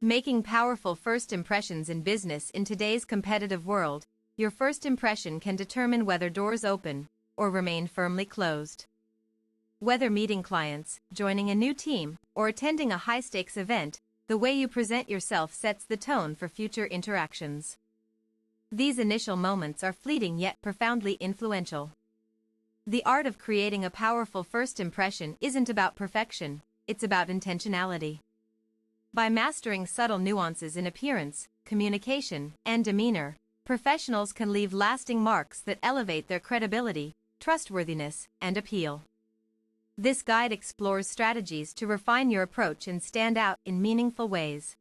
Making powerful first impressions in business. In today's competitive world, your first impression can determine whether doors open or remain firmly closed. Whether meeting clients, joining a new team, or attending a high-stakes event, the way you present yourself sets the tone for future interactions. These initial moments are fleeting yet profoundly influential. The art of creating a powerful first impression isn't about perfection, it's about intentionality. By mastering subtle nuances in appearance, communication, and demeanor, professionals can leave lasting marks that elevate their credibility, trustworthiness, and appeal. This guide explores strategies to refine your approach and stand out in meaningful ways.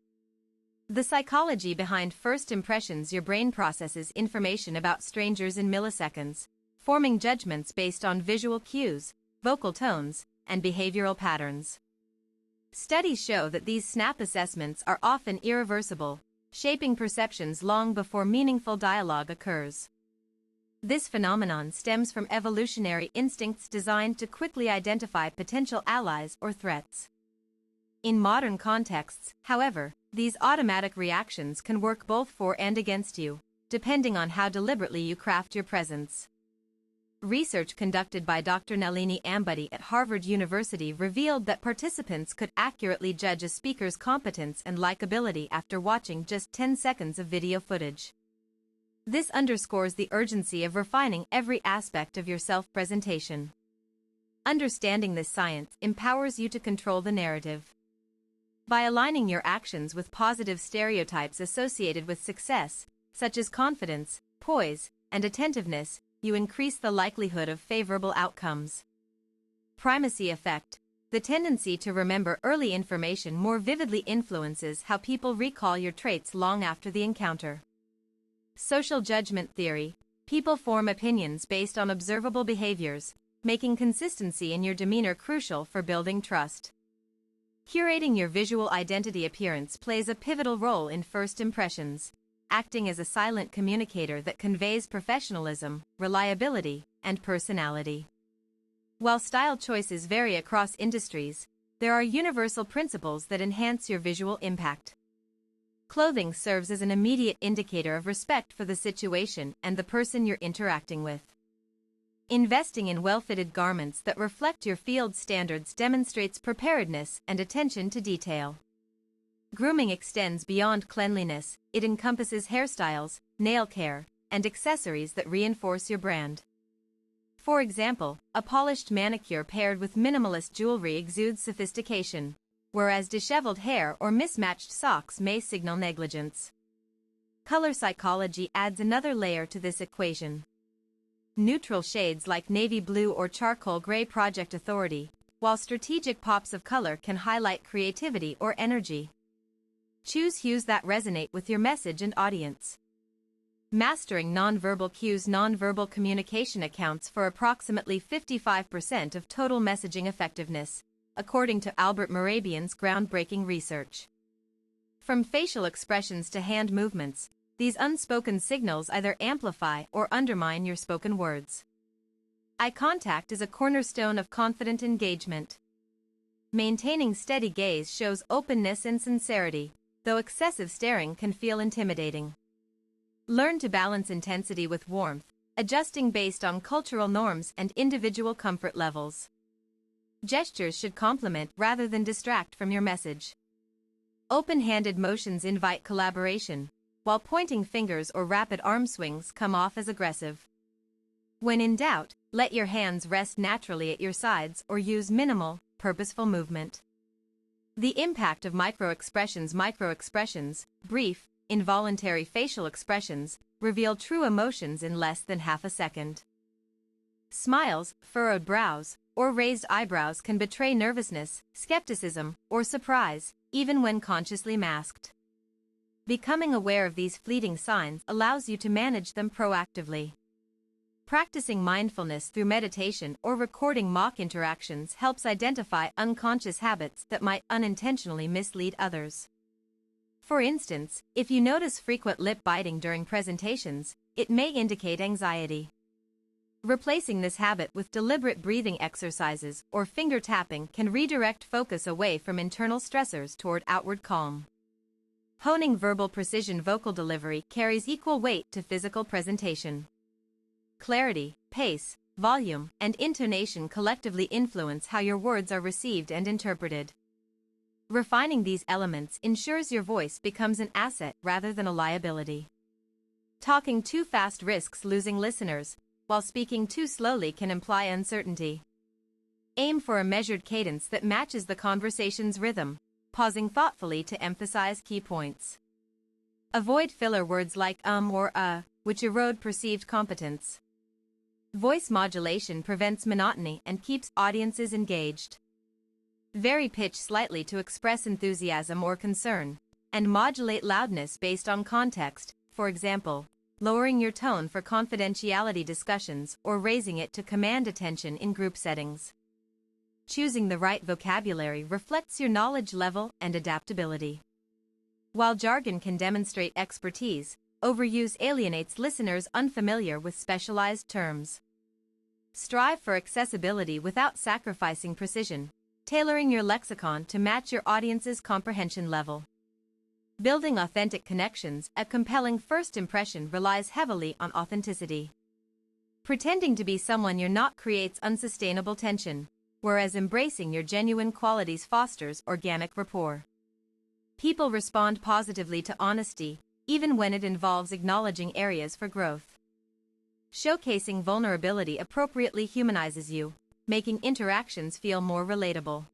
The psychology behind first impressions. Your brain processes information about strangers in milliseconds, forming judgments based on visual cues, vocal tones, and behavioral patterns. Studies show that these snap assessments are often irreversible, shaping perceptions long before meaningful dialogue occurs. This phenomenon stems from evolutionary instincts designed to quickly identify potential allies or threats. In modern contexts, however, these automatic reactions can work both for and against you, depending on how deliberately you craft your presence. Research conducted by Dr. Nalini Ambuddy at Harvard University revealed that participants could accurately judge a speaker's competence and likability after watching just 10 seconds of video footage. This underscores the urgency of refining every aspect of your self-presentation. Understanding this science empowers you to control the narrative. By aligning your actions with positive stereotypes associated with success, such as confidence, poise, and attentiveness, you increase the likelihood of favorable outcomes. Primacy effect. The tendency to remember early information more vividly influences how people recall your traits long after the encounter. Social judgment theory. People form opinions based on observable behaviors, making consistency in your demeanor crucial for building trust. Curating your visual identity. Appearance plays a pivotal role in first impressions, acting as a silent communicator that conveys professionalism, reliability, and personality. While style choices vary across industries, there are universal principles that enhance your visual impact. Clothing serves as an immediate indicator of respect for the situation and the person you're interacting with. Investing in well-fitted garments that reflect your field's standards demonstrates preparedness and attention to detail. Grooming extends beyond cleanliness. It encompasses hairstyles, nail care, and accessories that reinforce your brand. For example, a polished manicure paired with minimalist jewelry exudes sophistication, whereas disheveled hair or mismatched socks may signal negligence. Color psychology adds another layer to this equation. Neutral shades like navy blue or charcoal gray project authority, while strategic pops of color can highlight creativity or energy. Choose hues that resonate with your message and audience. Mastering nonverbal cues. Nonverbal communication accounts for approximately 55% of total messaging effectiveness, according to Albert Mehrabian's groundbreaking research. From facial expressions to hand movements, these unspoken signals either amplify or undermine your spoken words. Eye contact is a cornerstone of confident engagement. Maintaining steady gaze shows openness and sincerity, though excessive staring can feel intimidating. Learn to balance intensity with warmth, adjusting based on cultural norms and individual comfort levels. Gestures should complement rather than distract from your message. Open-handed motions invite collaboration, while pointing fingers or rapid arm swings come off as aggressive. When in doubt, let your hands rest naturally at your sides or use minimal, purposeful movement. The impact of microexpressions. Microexpressions, brief, involuntary facial expressions, reveal true emotions in less than half a second. Smiles, furrowed brows, or raised eyebrows can betray nervousness, skepticism, or surprise, even when consciously masked. Becoming aware of these fleeting signs allows you to manage them proactively. Practicing mindfulness through meditation or recording mock interactions helps identify unconscious habits that might unintentionally mislead others. For instance, if you notice frequent lip biting during presentations, it may indicate anxiety. Replacing this habit with deliberate breathing exercises or finger tapping can redirect focus away from internal stressors toward outward calm. Honing verbal precision. Vocal delivery carries equal weight to physical presentation. Clarity, pace, volume, and intonation collectively influence how your words are received and interpreted. Refining these elements ensures your voice becomes an asset rather than a liability. Talking too fast risks losing listeners, while speaking too slowly can imply uncertainty. Aim for a measured cadence that matches the conversation's rhythm, pausing thoughtfully to emphasize key points. Avoid filler words like or which erode perceived competence. Voice modulation prevents monotony and keeps audiences engaged. Vary pitch slightly to express enthusiasm or concern, and modulate loudness based on context, for example, lowering your tone for confidentiality discussions or raising it to command attention in group settings. Choosing the right vocabulary reflects your knowledge level and adaptability. While jargon can demonstrate expertise, overuse alienates listeners unfamiliar with specialized terms. Strive for accessibility without sacrificing precision, tailoring your lexicon to match your audience's comprehension level. Building authentic connections. A compelling first impression relies heavily on authenticity. Pretending to be someone you're not creates unsustainable tension, whereas embracing your genuine qualities fosters organic rapport. People respond positively to honesty, even when it involves acknowledging areas for growth. Showcasing vulnerability appropriately humanizes you, making interactions feel more relatable.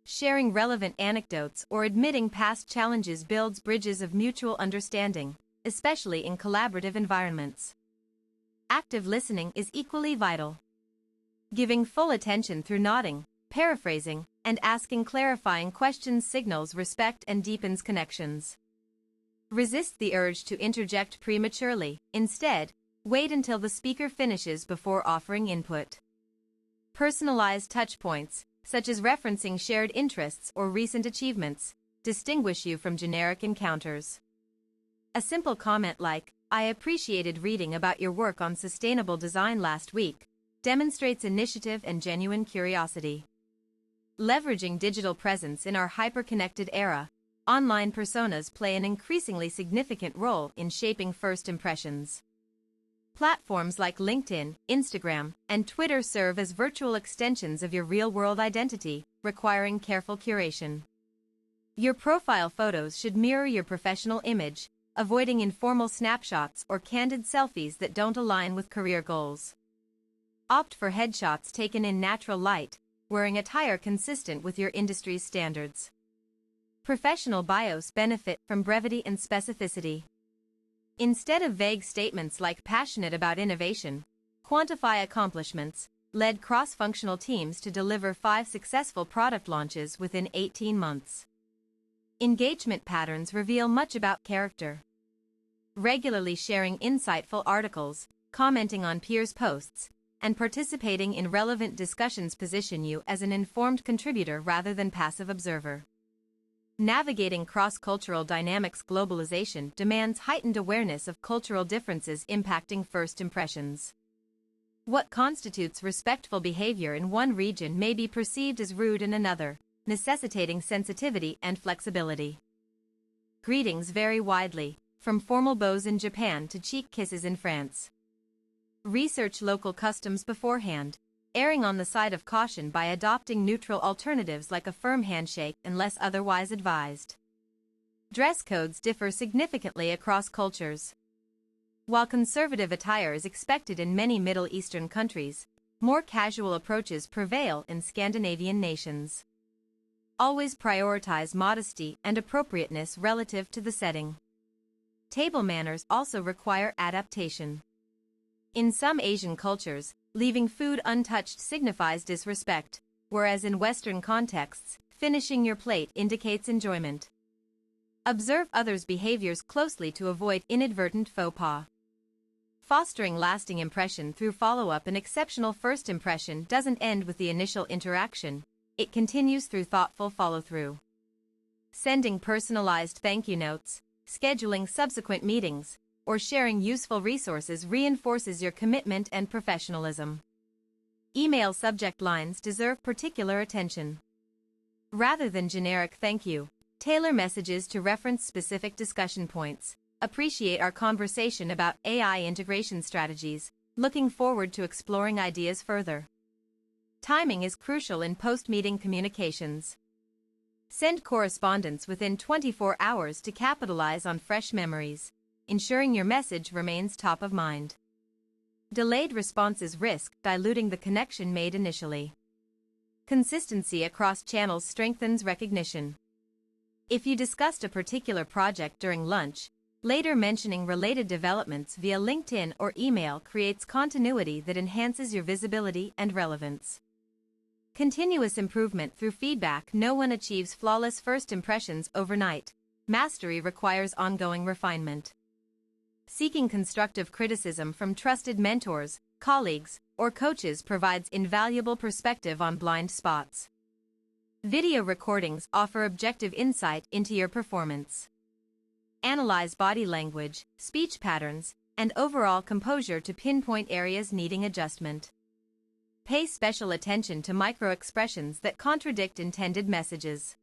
Sharing relevant anecdotes or admitting past challenges builds bridges of mutual understanding, especially in collaborative environments. Active listening is equally vital. Giving full attention through nodding, paraphrasing, and asking clarifying questions signals respect and deepens connections. Resist the urge to interject prematurely. Instead, wait until the speaker finishes before offering input. Personalized touchpoints, such as referencing shared interests or recent achievements, distinguish you from generic encounters. A simple comment like, "I appreciated reading about your work on sustainable design last week," demonstrates initiative and genuine curiosity. Leveraging digital presence in our hyper-connected era, online personas play an increasingly significant role in shaping first impressions. Platforms like LinkedIn, Instagram, and Twitter serve as virtual extensions of your real-world identity, requiring careful curation. Your profile photos should mirror your professional image, avoiding informal snapshots or candid selfies that don't align with career goals. Opt for headshots taken in natural light, wearing attire consistent with your industry's standards. Professional bios benefit from brevity and specificity. Instead of vague statements like passionate about innovation, quantify accomplishments, led cross-functional teams to deliver 5 successful product launches within 18 months. Engagement patterns reveal much about character. Regularly sharing insightful articles, commenting on peers' posts, and participating in relevant discussions position you as an informed contributor rather than passive observer. Navigating cross-cultural dynamics. Globalization demands heightened awareness of cultural differences impacting first impressions. What constitutes respectful behavior in one region may be perceived as rude in another, necessitating sensitivity and flexibility. Greetings vary widely, from formal bows in Japan to cheek kisses in France. Research local customs beforehand, erring on the side of caution by adopting neutral alternatives like a firm handshake unless otherwise advised. Dress codes differ significantly across cultures. While conservative attire is expected in many Middle Eastern countries, more casual approaches prevail in Scandinavian nations. Always prioritize modesty and appropriateness relative to the setting. Table manners also require adaptation. In some Asian cultures, leaving food untouched signifies disrespect, whereas in Western contexts, finishing your plate indicates enjoyment. Observe others' behaviors closely to avoid inadvertent faux pas. Fostering lasting impression through follow-up. An exceptional first impression doesn't end with the initial interaction, it continues through thoughtful follow-through. Sending personalized thank you notes, scheduling subsequent meetings, or sharing useful resources reinforces your commitment and professionalism. Email subject lines deserve particular attention. Rather than generic thank you, Tailor messages to reference specific discussion points. Appreciate our conversation about AI integration strategies. Looking forward to exploring ideas further. Timing is crucial in post-meeting communications. Send correspondence within 24 hours to capitalize on fresh memories, ensuring your message remains top of mind. Delayed responses risk diluting the connection made initially. Consistency across channels strengthens recognition. If you discussed a particular project during lunch, later mentioning related developments via LinkedIn or email creates continuity that enhances your visibility and relevance. Continuous improvement through feedback. No one achieves flawless first impressions overnight. Mastery requires ongoing refinement. Seeking constructive criticism from trusted mentors, colleagues, or coaches provides invaluable perspective on blind spots. Video recordings offer objective insight into your performance. Analyze body language, speech patterns, and overall composure to pinpoint areas needing adjustment. Pay special attention to micro-expressions that contradict intended messages.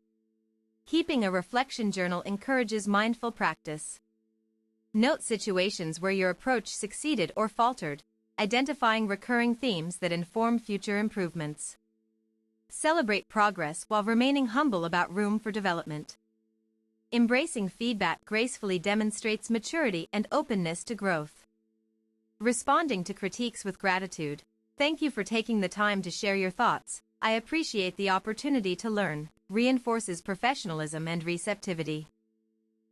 Keeping a reflection journal encourages mindful practice. Note situations where your approach succeeded or faltered, identifying recurring themes that inform future improvements. Celebrate progress while remaining humble about room for development. Embracing feedback gracefully demonstrates maturity and openness to growth. Responding to critiques with gratitude. Thank you for taking the time to share your thoughts. I appreciate the opportunity to learn. Reinforces professionalism and receptivity.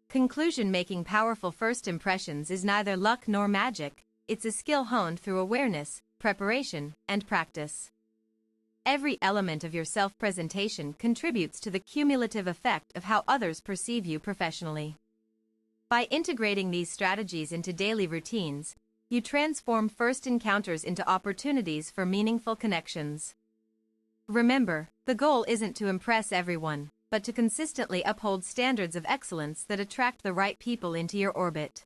Conclusion. Making powerful first impressions is neither luck nor magic, it's a skill honed through awareness, preparation, and practice. Every element of your self-presentation contributes to the cumulative effect of how others perceive you professionally. By integrating these strategies into daily routines, you transform first encounters into opportunities for meaningful connections. Remember, the goal isn't to impress everyone, but to consistently uphold standards of excellence that attract the right people into your orbit.